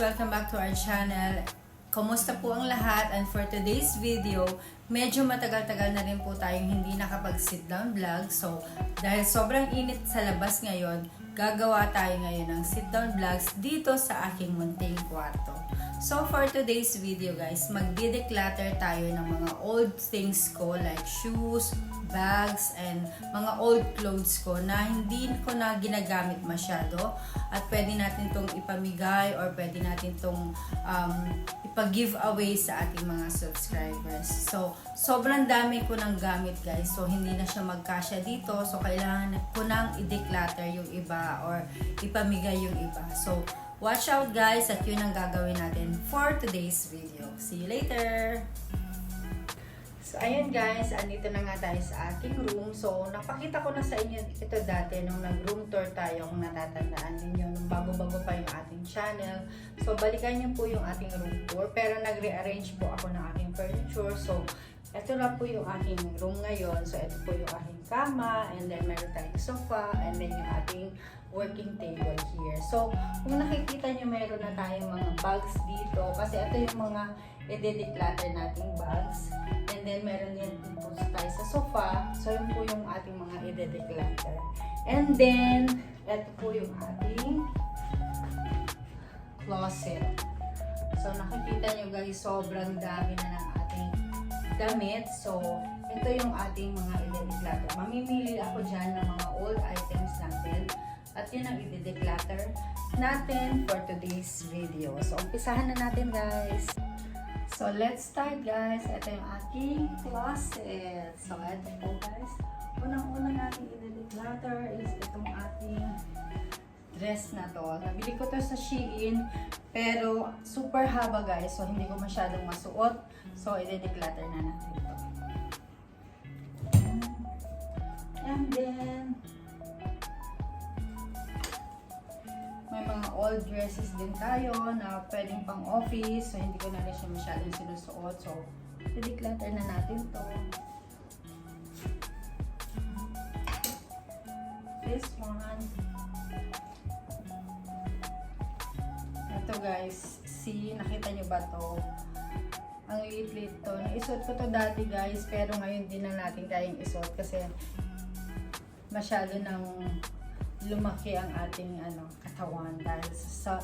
Welcome back to our channel. Kumusta po ang lahat? And for today's video, medyo matagal-tagal na rin po tayong hindi nakapag-sit down vlog. So, dahil sobrang init sa labas ngayon, gagawa tayo ngayon ng sit down vlogs dito sa aking munting kwarto. So, for today's video guys, magde-declutter tayo ng mga old things ko like shoes, bags, and mga old clothes ko na hindi ko na ginagamit masyado at pwede natin tong ipamigay or pwede natin tong ipag-giveaway sa ating mga subscribers. So, sobrang dami ko ng gamit guys. So, hindi na siya magkasya dito. So, kailangan ko nang i-declutter yung iba or ipamigay yung iba. So, watch out guys at yun ang gagawin natin for today's video. See you later! So, ayan guys, andito na nga tayo sa ating room. So, napakita ko na sa inyo ito dati nung nag-room tour tayo, kung natatandaan ninyo, nung bago-bago pa yung ating channel. So, balikan niyo po yung ating room tour. Pero nag-rearrange po ako ng aking furniture. So, ito na po yung aking room ngayon. So, ito po yung aking kama, and then meron tayong sofa, and then yung ating working table here. So, kung nakikita nyo, meron na tayong mga bags dito. Kasi ito yung mga i-declutter nating bags. And then, meron din po tayo sa sofa. So, yun po yung ating mga i-declutter. And then, ito po yung ating closet. So, nakikita nyo guys, sobrang dami na ng ating damit. So, ito yung ating mga i-declutter. Mamimili ako dyan ng mga old items natin. At yun ang i-declutter natin for today's video. So, umpisahan na natin guys. So, let's start guys. Ito yung aking closet. So, ito po guys. Unang-unang natin i-declutter is itong ating dress na to. Nabili ko to sa Shein. Pero, super haba guys. So, hindi ko masyadong masuot. So, i-declutter na natin ito. And then, may mga old dresses din tayo na pwedeng pang office. So, hindi ko na rin siya masyadong sinusuot. So, i-declutter na natin to. This one. Ito guys. See, nakita nyo ba to? Ang liit-liit to. Naisuot ko to dati guys. Pero ngayon din na natin kayang isuot kasi masyado nang lumaki ang ating katawan dahil sa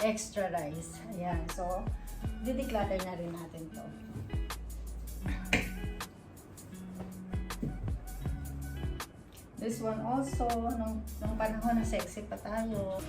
extra rice. Ayan. So, di-declutter na rin natin to. This one also, nung panahon na sexy pa tayo.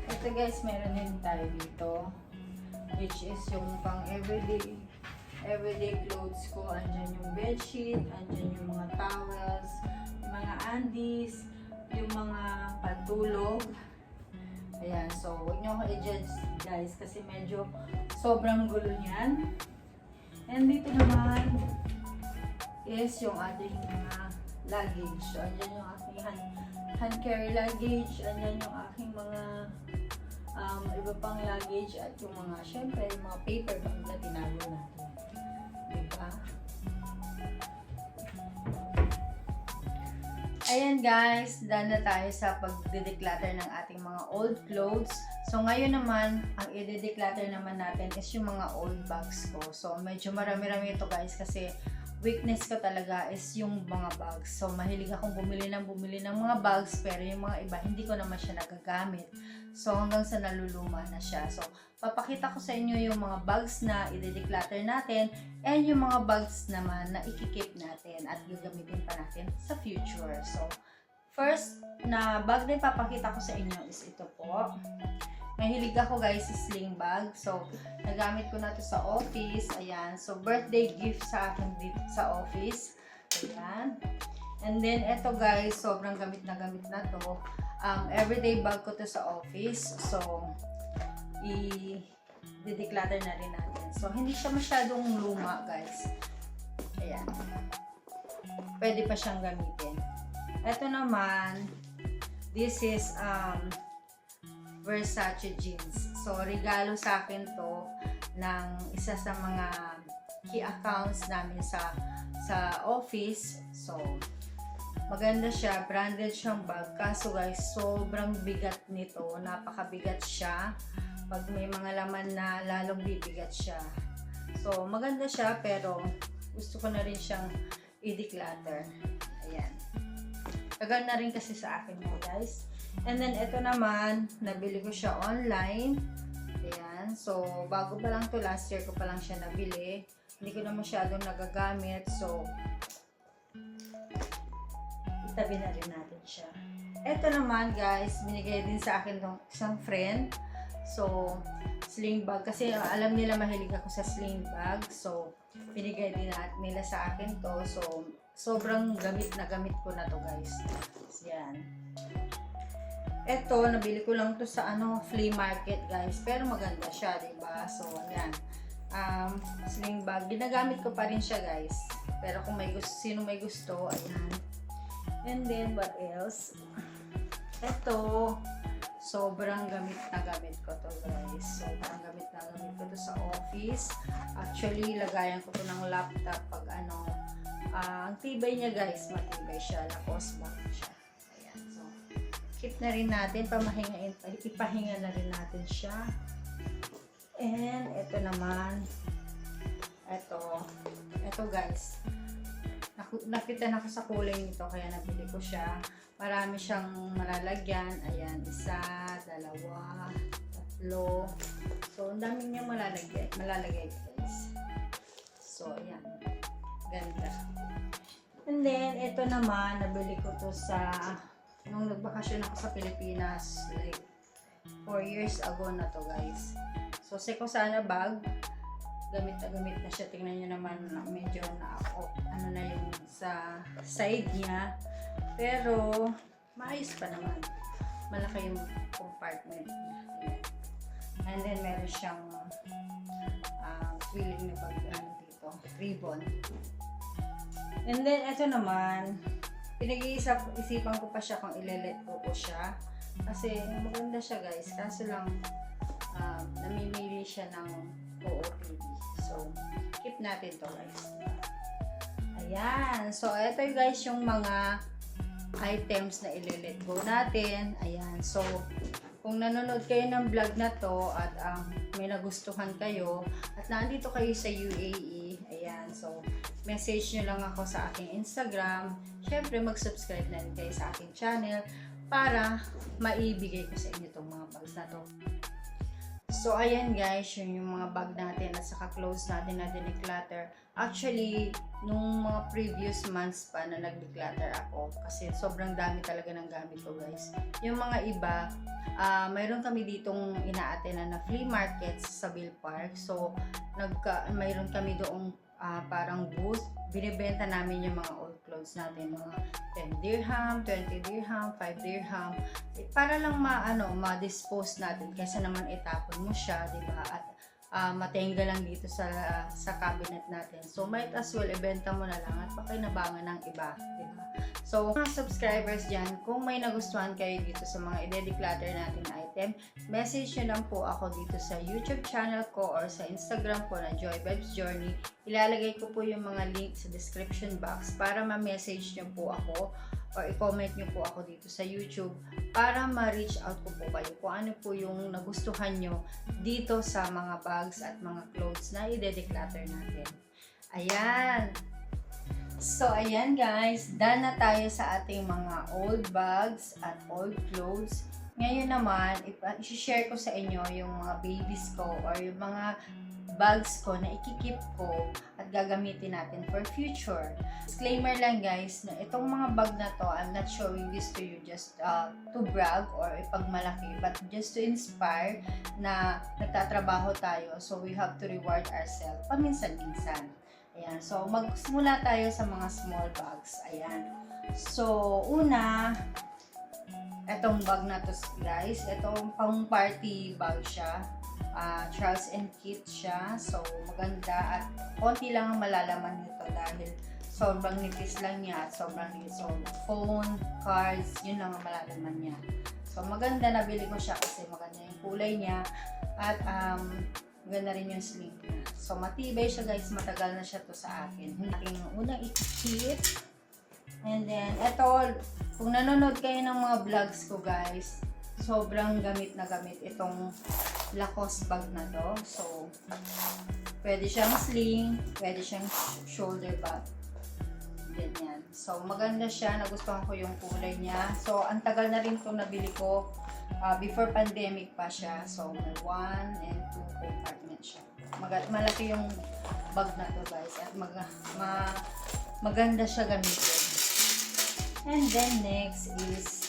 Ito guys, meron din tayo dito, which is yung pang everyday clothes ko. Andyan yung bedsheet, andyan yung mga towels, yung mga undies, yung mga pantulog. Ayan, so huwag nyo ako i-judge guys kasi medyo sobrang gulo niyan. And dito naman is yung ating mga luggage. So andyan yung aking hand carry luggage, andyan yung aking mga iba pang luggage at yung mga, syempre, yung mga paper bag na tinago natin. Diba? Ayan guys, done na tayo sa pag-declutter ng ating mga old clothes. So ngayon naman, ang i-declutter naman natin is yung mga old bags ko. So medyo marami-rami ito guys kasi weakness ko talaga is yung mga bags. So, mahilig akong bumili ng mga bags, pero yung mga iba, hindi ko naman siya nagagamit. So, hanggang sa naluluma na siya. So, papakita ko sa inyo yung mga bags na i-declutter natin and yung mga bags naman na i-keep natin at gagamitin pa natin sa future. So, first na bag na ipapakita ko sa inyo is ito po. Mahilig ako guys sa sling bag. So, nagamit ko na to sa office. Ayan. So, birthday gift sa akin dito sa office. Ayan. And then, eto guys, sobrang gamit na to. Everyday bag ko to sa office. So, i-declutter na rin natin. So, hindi siya masyadong luma guys. Ayan. Pwede pa siyang gamitin. Eto naman, this is Versace jeans. So, regalo sa akin to ng isa sa mga key accounts namin sa office. So, maganda siya. Branded siyang bag. Kaso guys, sobrang bigat nito. Napakabigat siya. Pag may mga laman na, lalong bibigat siya. So, maganda siya pero gusto ko na rin siyang i-declutter. Ayan. Tagal na rin kasi sa akin mo guys. And then, ito naman, nabili ko siya online. Ayan. So, bago pa lang to, last year ko pa lang siya nabili. Hindi ko na masyadong nagagamit. So, itabi na rin natin siya. Ito naman, guys, binigay din sa akin ng isang friend. So, sling bag. Kasi alam nila mahilig ako sa sling bag. So, binigay din nila sa akin to. So, sobrang gamit na gamit ko na to, guys. Yan. Ito, nabili ko lang to sa flea market guys. Pero maganda siya, diba? So, ayan. Sling bag. Ginagamit ko pa rin siya guys. Pero kung sino may gusto, ayan. And then, what else? Ito, sobrang gamit na gamit ko to guys. Sobrang gamit na gamit ko to sa office. Actually, lagayan ko to ng laptop pag ang tibay niya guys, matibay siya. Lacoste bag siya. Keep na rin natin, ipahinga na rin natin siya. And, ito naman, ito guys, nakitan ako sa kulay nito, kaya nabili ko siya. Marami siyang malalagyan, ayan, 1, 2, 3. So, ang dami niyang malalagay guys. So, ayan, ganda. And then, ito naman, nabili ko to sa nung nagbakasyon ako sa Pilipinas, like 4 years ago na to guys. So, Sekosana bag, gamit na siya. Tingnan nyo naman, medyo na yung sa side niya. Pero, maayos pa naman. Malaki yung compartment niya. And then, meron siyang twilling na bag dito, ribbon. And then, ito naman, pinag-iisipan ko pa siya kung ile-let go ko siya. Kasi maganda siya guys. Kaso lang, namimili siya ng OOTD. So, keep natin to guys. Ayan. So, ito guys yung mga items na ile-let go natin. Ayan. So, kung nanonood kayo ng vlog na to at may nagustuhan kayo at nandito kayo sa UAE, ayan. So, message nyo lang ako sa aking Instagram. Siyempre, mag-subscribe na rin kayo sa aking channel para maibigay ko sa inyo itong mga bags na to. So, ayan guys, yun yung mga bag natin at saka clothes natin na declutter. Actually, nung mga previous months pa na nag-declutter ako kasi sobrang dami talaga ng gamit ko guys. Yung mga iba, mayroon kami ditong ina-attend na flea markets sa Bill Park. So, mayroon kami doong parang booth. Binibenta namin yung mga old clothes natin, mga 10 dirham, 20 dirham, 5 dirham, para lang ma-dispose natin kaysa naman itapon mo siya, di ba? At matenga lang dito sa cabinet natin. So, might as well ibenta mo na lang at pakinabangan ng iba, di ba? So, mga subscribers dyan, kung may nagustuhan kayo dito sa mga i-declutter natin item, message nyo lang po ako dito sa YouTube channel ko or sa Instagram ko na Joy Vibes Journey. Ilalagay ko po yung mga link sa description box para ma-message nyo po ako or i-comment nyo po ako dito sa YouTube para ma-reach out ko po kayo kung ano po yung nagustuhan nyo dito sa mga bags at mga clothes na i-declutter natin. Ayan! So, ayan guys, done na tayo sa ating mga old bags at old clothes. Ngayon naman, i-share ko sa inyo yung mga babies ko or yung mga bags ko na ikikip ko at at gagamitin natin for future. Disclaimer lang guys, na itong mga bag na to, I'm not showing this to you just to brag or ipagmalaki, but just to inspire na nagtatrabaho tayo, so we have to reward ourselves paminsan-minsan. Ayan, so magsimula tayo sa mga small bags. Ayan. So, una, etong bag na to guys, etong pang party bag siya. Charles and Kit siya. So, maganda at konti lang ang malalaman nito dahil sobrang nipis lang niya at sobrang liit. So, phone, cards, yun lang ang malalaman niya. So, maganda, nabili ko siya kasi maganda yung kulay niya at maganda rin yung sling niya. So, matibay siya guys, matagal na siya to sa akin. Aking unang i-kit. And then, eto, kung nanonood kayo ng mga vlogs ko guys, sobrang gamit na gamit itong Lacoste bag na to. So, pwede siyang sling, pwede siyang shoulder bag. Ganyan. So, maganda siya. Nagustuhan ko yung kulay niya. So, ang tagal na rin itong nabili ko. Before pandemic pa siya. So, may 1 and 2 compartment siya. Malaki yung bag na to guys. At maganda siya gamitin. And then, next is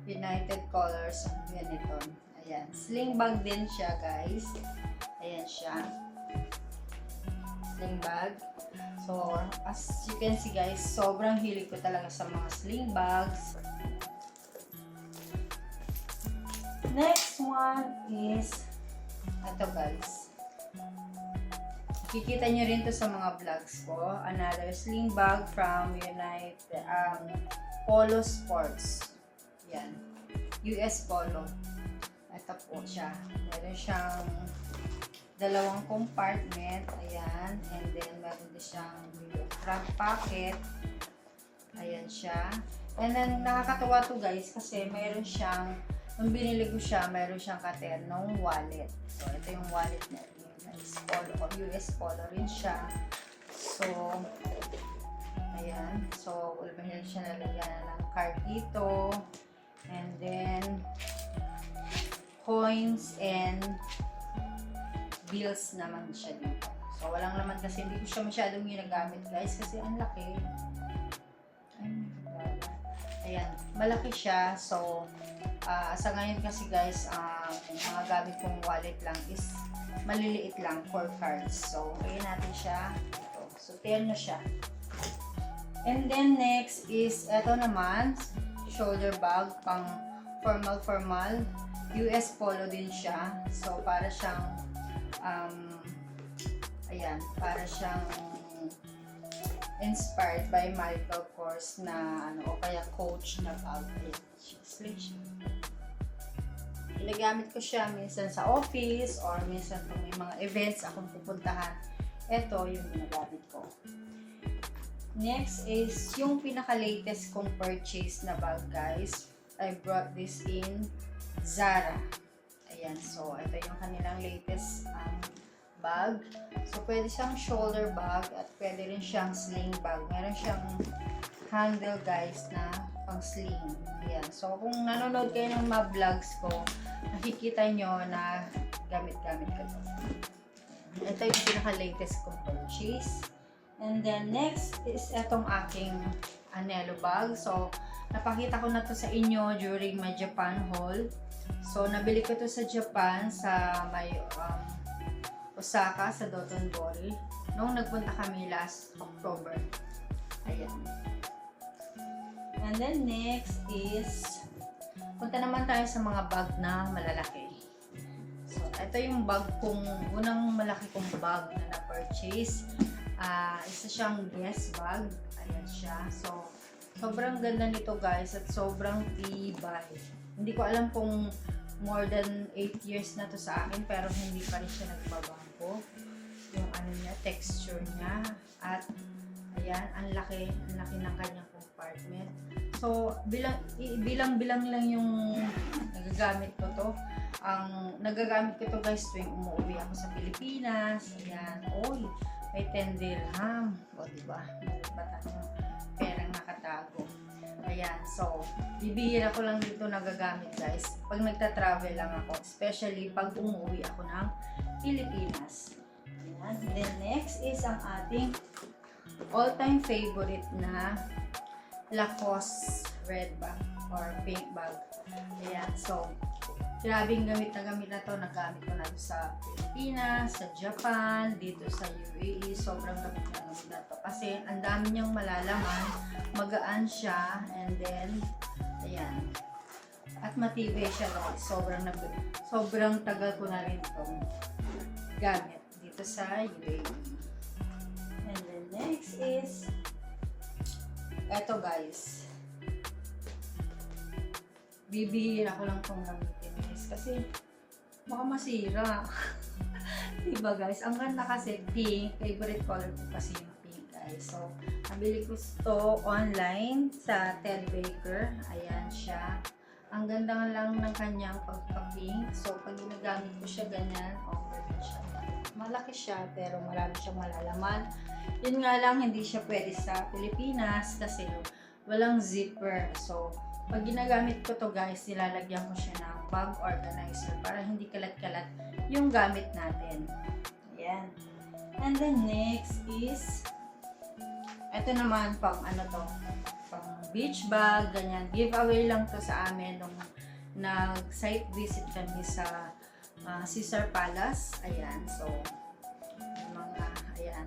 United Colors of Benetton. Ayan. Sling bag din siya, guys. Ayan siya. Sling bag. So, as you can see, guys, sobrang hilig ko talaga sa mga sling bags. Next one is ito, guys. Kikita nyo rin to sa mga vlogs ko. Another sling bag from United Polo Sports. Yan. US Polo. Ito po siya. Meron siyang dalawang compartment. Ayan. And then, meron din siyang front pocket. Ayan siya. And then, nakakatawa to guys kasi meron siyang, nung binili ko siya, meron siyang katernong wallet. So, ito yung wallet niya. Polo, US Polo rin siya. So, ayan. So, meron siya nalagyan ng card dito. And then, coins and bills naman siya dito. So, walang laman kasi hindi ko siya masyadong ginagamit guys kasi ang laki. Ayan, malaki siya. So, sa ngayon kasi guys, mga gamit kong wallet lang is maliliit lang for cards. So, lagyan natin siya dito. So, 10 na siya. And then, next is, eto naman, shoulder bag, pang formal. US Polo din siya. So, para siyang, ayan, para siyang inspired by Michael Kors na, o kaya Coach na bag. Ayan, sling siya. Ginagamit ko siya minsan sa office or minsan kung may mga events akong pupuntahan. Ito yung ginagamit ko. Next is yung pinaka-latest kong purchase na bag guys. I brought this in Zara. Ayan. So, ito yung kanilang latest bag. So, pwede siyang shoulder bag at pwede rin siyang sling bag. Meron siyang handle guys na pang sling. Ayan. So, kung nanonood kayo ng mga vlogs ko, nakikita nyo na gamit-gamit ko ito. Ito yung pinaka-latest kong purchase. And then, next is itong aking Anello bag. So, napakita ko na to sa inyo during my Japan haul. So, nabili ko to sa Japan, sa may Osaka, sa Dotonbori. Noong nagpunta kami last October. Ayan. And then, next is, punta naman tayo sa mga bag na malalaki. So, ito yung bag kong, unang malaki kong bag na na-purchase. Isa siyang Guess bag. Ayan siya. So, sobrang ganda nito guys at sobrang tibay. Hindi ko alam kung more than 8 years na to sa akin pero hindi pa rin siya nagbabago. Yung ano niya, texture niya. At ayan, ang laki ng kanyang compartment. So, bilang lang yung nagagamit ko to. Ang nagagamit ko to guys tuwing umuwi ako sa Pilipinas. Ayan, oy. May 10 dirham. O, diba? Bata nyo. Perang nakatago. Ayan. So, bibihira ko lang dito nagagamit, guys. Pag nagta-travel lang ako. Especially pag umuwi ako ng Pilipinas. Ayan. Then next is ang ating all-time favorite na Lacoste red bag or pink bag. Ayan. So, grabing gamit na to. Nagamit ko na sa Pilipinas, sa Japan, dito sa UAE. Sobrang gamit na to. Kasi ang dami niyang malalaman. Magaan siya. And then, ayan. At matibay siya guys. Sobrang tagal ko na rin itong gamit dito sa UAE. And then next is eto guys. Bibihira ko lang itong gamitin guys. Kasi baka masira. Diba guys? Ang ganda kasi pink. Favorite color ko kasi yung pink guys. So, nabili ko ito online sa Ted Baker. Ayan siya. Ang ganda nga lang ng kanyang pagka-pink. So, pag ginagamit ko siya ganyan, overfit siya. Malaki siya, pero marami siyang malalaman. Yun nga lang, hindi siya pwede sa Pilipinas kasi walang zipper. So, pag ginagamit ko to guys, nilalagyan ko siya ng bag organizer para hindi kalat-kalat yung gamit natin. Ayan. And then next is, ito naman pang ano to, pang beach bag, ganyan. Giveaway lang to sa amin nung nag-site visit kami sa Caesar Palace. Ayan. So, mga, ayan.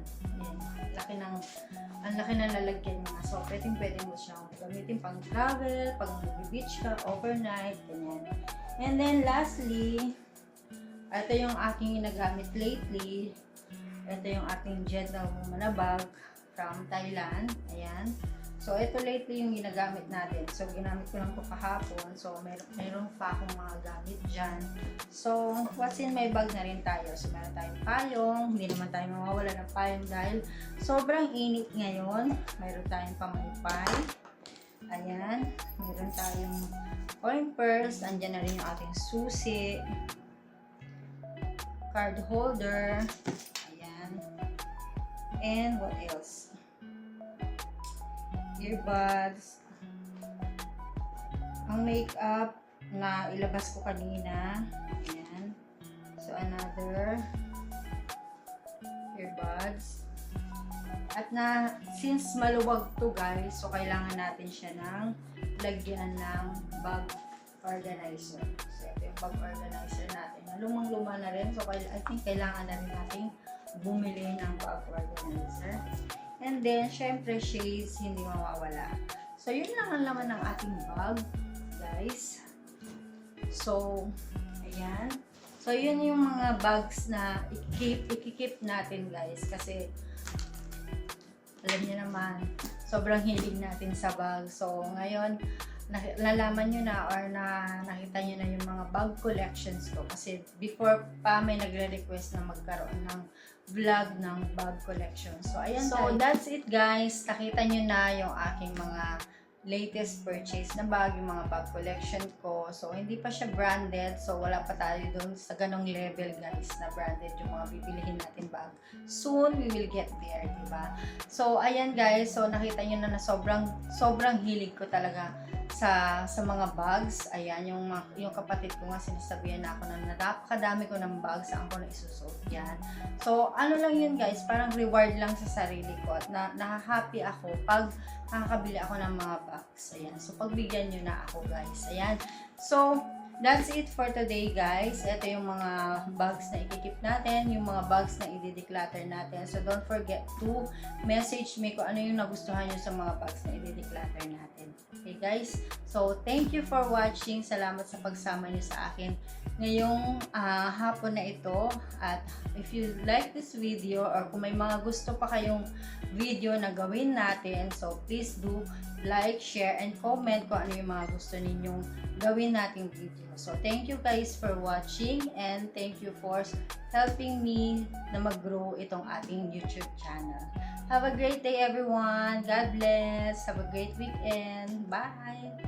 Ang laki ng lalagyan mga. So, pwede mo siyang gamitin pang travel, pag mag-beach ka, overnight, ganyan. And then, lastly, ito yung aking ginagamit lately. Ito yung ating Jeddah Woman bag from Thailand. Ayan. So, ito lately yung ginagamit natin. So, ginamit ko lang ito kahapon. So, meron pa akong mga gamit dyan. So, what's in my bag na rin tayo. So, meron tayong payong. Hindi naman tayo mawawala ng payong dahil sobrang init ngayon. Meron tayong pamaypay. Ayan. Meron tayong coin purse. Andyan na rin yung ating susi. Card holder. Ayan. And what else? Earbuds. Ang makeup na ilabas ko kanina. Ayan. So, another earbuds. At since maluwag to guys, so kailangan natin siya ng lagyan ng bag organizer. So, ito yung bag organizer natin. Lumang-luma na rin. So, I think kailangan na rin natin bumili ng bag organizer. And then, syempre, shades, hindi mawawala. So, yun lang ang laman ng ating bag, guys. So, ayan. So, yun yung mga bags na ikikip natin, guys. Kasi, alam niyo naman, sobrang hilig natin sa bag. So, ngayon, nalalaman nyo na or nakita nyo na yung mga bag collections ko. Kasi, before pa may nagre-request na magkaroon ng vlog ng bag collection. So, ayan. So, that's it guys. Nakita nyo na yung aking mga latest purchase na bag, yung mga bag collection ko. So, hindi pa siya branded. So, wala pa tayo doon sa ganong level guys na branded yung mga bibilihin natin bag. Soon, we will get there, diba? So, ayan guys. So, nakita nyo na sobrang hilig ko talaga sa mga bags. Ayan, yung kapatid ko nga sinasabihan na ako na napakadami ko ng bags, saan ko na isusuot yan. So, ano lang yun guys, parang reward lang sa sarili ko at nahahappy ako pag nakakabili ako ng mga bags. Ayan, so pagbigyan nyo na ako guys. Ayan, so that's it for today guys. Ito yung mga bags na ikikip natin, yung mga bags na i-declutter natin. So don't forget to message me kung ano yung nagustuhan nyo sa mga bags na i-declutter natin. Okay guys, so thank you for watching. Salamat sa pagsama nyo sa akin ngayong hapon na ito. At if you like this video or kung may mga gusto pa kayong video na gawin natin, so please do like, share, and comment kung ano yung mga gusto ninyong gawin nating video. So, thank you guys for watching and thank you for helping me na mag-grow itong ating YouTube channel. Have a great day everyone. God bless. Have a great weekend. Bye!